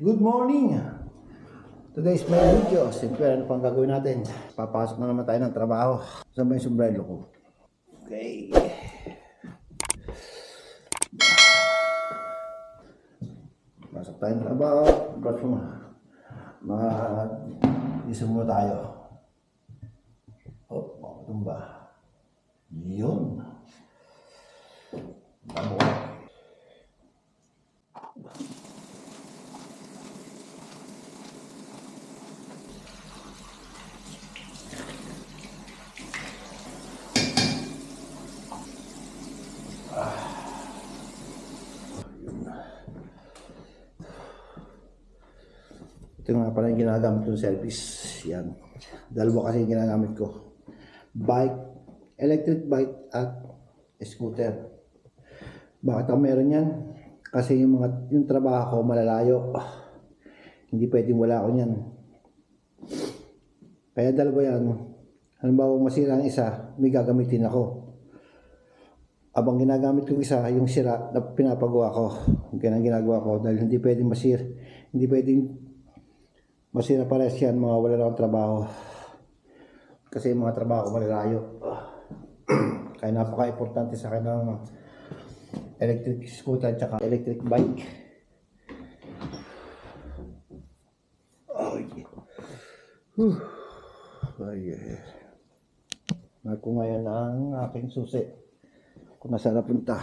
Good morning! Today's my video. Simple, ano pang gagawin natin? Papasok na naman tayo ng trabaho. Saan ba yung sombrero ko? Okay. Pasok tayo ng trabaho. Brush mo. Isa muna tayo. Oh, makatumba. Yun. Tamo ka. Ito nga pala yung ginagamit kong service. Yan. Dalawa kasi yung ginagamit ko. Bike, electric bike at scooter. Bakit ako meron yan? Kasi yung trabaho ko malalayo. Hindi pwedeng wala ako yan. Kaya dalawa yan. Halimbawa masira ang isa, may gagamitin ako. Abang ginagamit ko isa, yung sira na pinapagawa ko. Kaya ang ginagawa ko dahil hindi pwedeng masira. Hindi pwedeng masira pares yan, mawawala na akong trabaho. Kasi yung mga trabaho ko malalayo. Kaya napaka-importante sa akin ng electric scooter at saka electric bike. Mark ko ngayon ang aking susi. Kung nasaan napunta.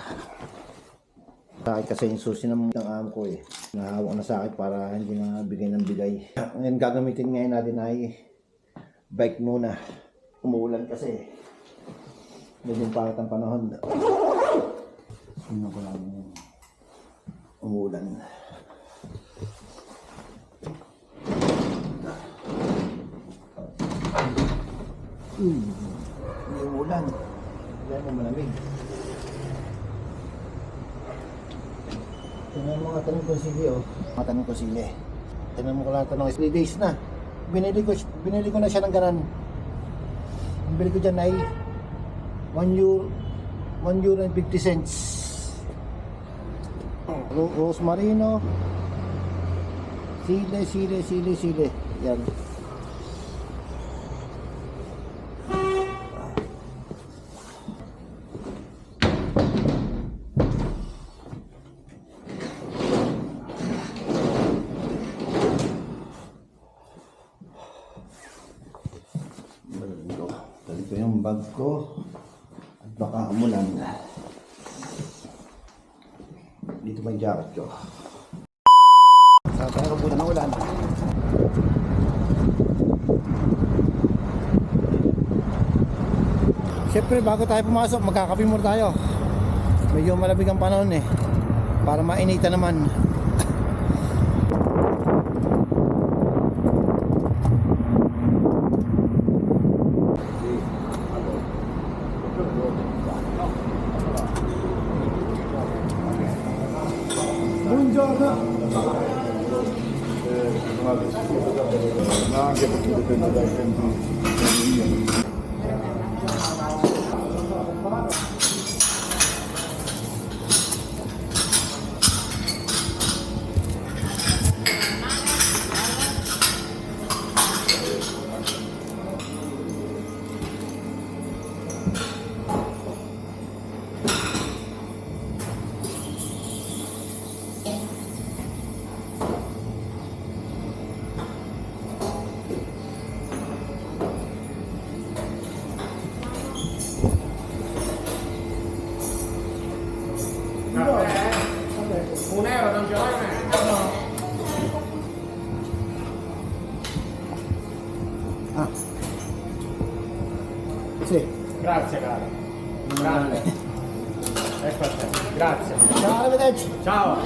Sa akin kasi yung susi ng amo ko eh. Nahawak na sa akin para hindi na bigay ng bigay. Ngayon gagamitin ngayon natin ay bike muna. Umuulan kasi. Medyo pangit ang panahon. Sino ko lang umuulan. Hindi umuulan. Hindi mo malamig. Tingnan mo mga tanong konsili oh. Mga tanong konsili. Tingnan mo ko lang tanong. 3 days na. Binili ko na siya ng ganan. Ang bili ko dyan ay 1 euro and 50 cents. Rosmarino. Sile. Yan. Dali ko yung bag ko at baka umulan. Dito may jacket ko. Sa tayo muna ng ulan. Siyempre bago tayo pumasok magkakape muna tayo. Medyo malamig ang panahon eh. Para mainita naman. Buongiorno. Anche perché dipende dai tempi. €1 non ce l'hai mai? No. Ah. Sì. Grazie caro. Grande. Ecco a te. Grazie. Ciao, arrivederci. Ciao.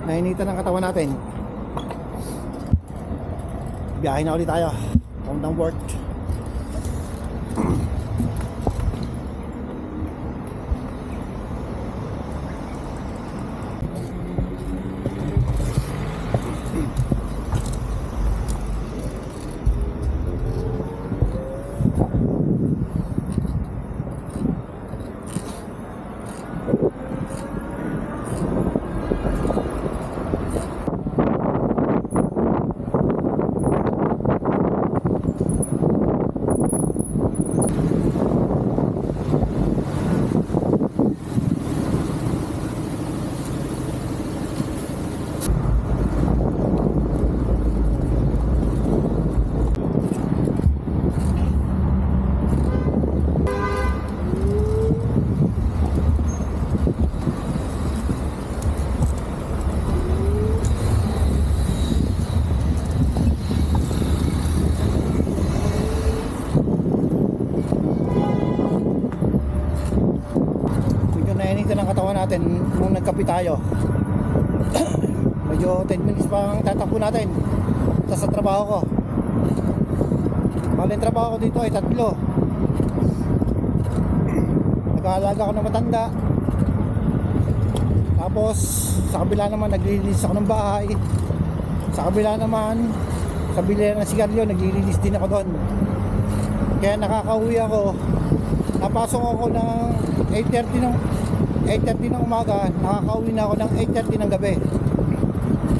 Nainitan ang katawan natin. Biyahe na ulit tayo papuntang work. natin nung nagkape tayo. Medyo 10 minutes pa ang tatakbo natin sa trabaho ko. Bali, yung trabaho ko dito ay 3. Nag-aalaga ako ng matanda. Tapos sa kabila naman naglilinis ako ng bahay. Sa kabila naman sa bilihan ng sigarilyo naglilinis din ako doon. Kaya nakakauwi ako. Napasok ako ng 8:30 ng umaga, nakakauwi na ako ng 8:30 ng gabi.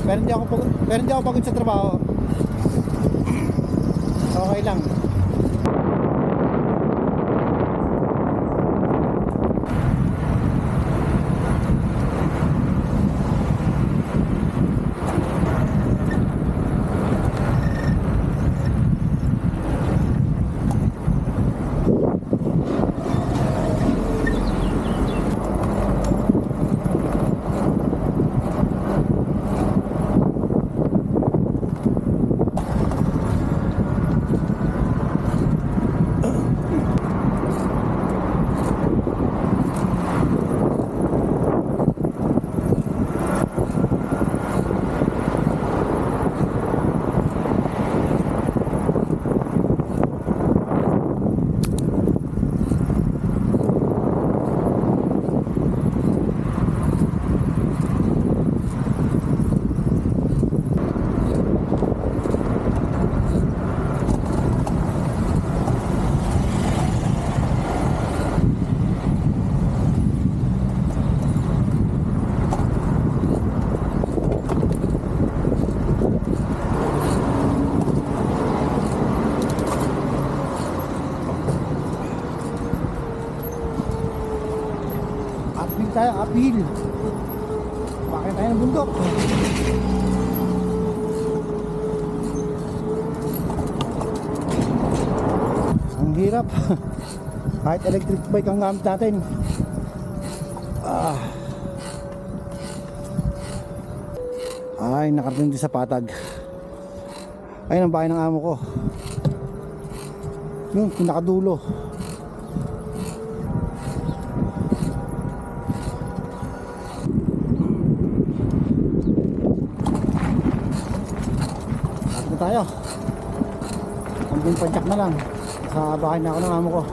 Pero hindi ako pagod sa trabaho. Okay lang. Tayo uphill. Bakit tayo ng bundok? Ang hirap. Kahit electric bike ang gamit natin. Ay, nakarating din sa Patag. Ayun ang bahay ng amo ko. Yung pinakadulo. Tayo hanggang padyak na lang sa bahay na ako ng amo ko.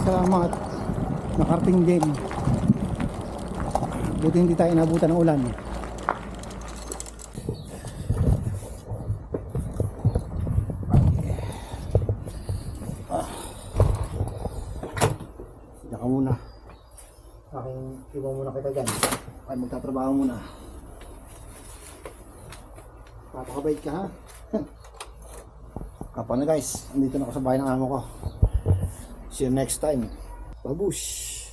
Salamat, nakarating din. Buti hindi tayo inabutan ng ulan. Sida ka muna. Aking iwan muna kita dyan. Ay, magtatrabaho muna. Papakabait ka, ha? Kapag na guys, andito na ako sa bahay ng amo ko. See you next time. Babush!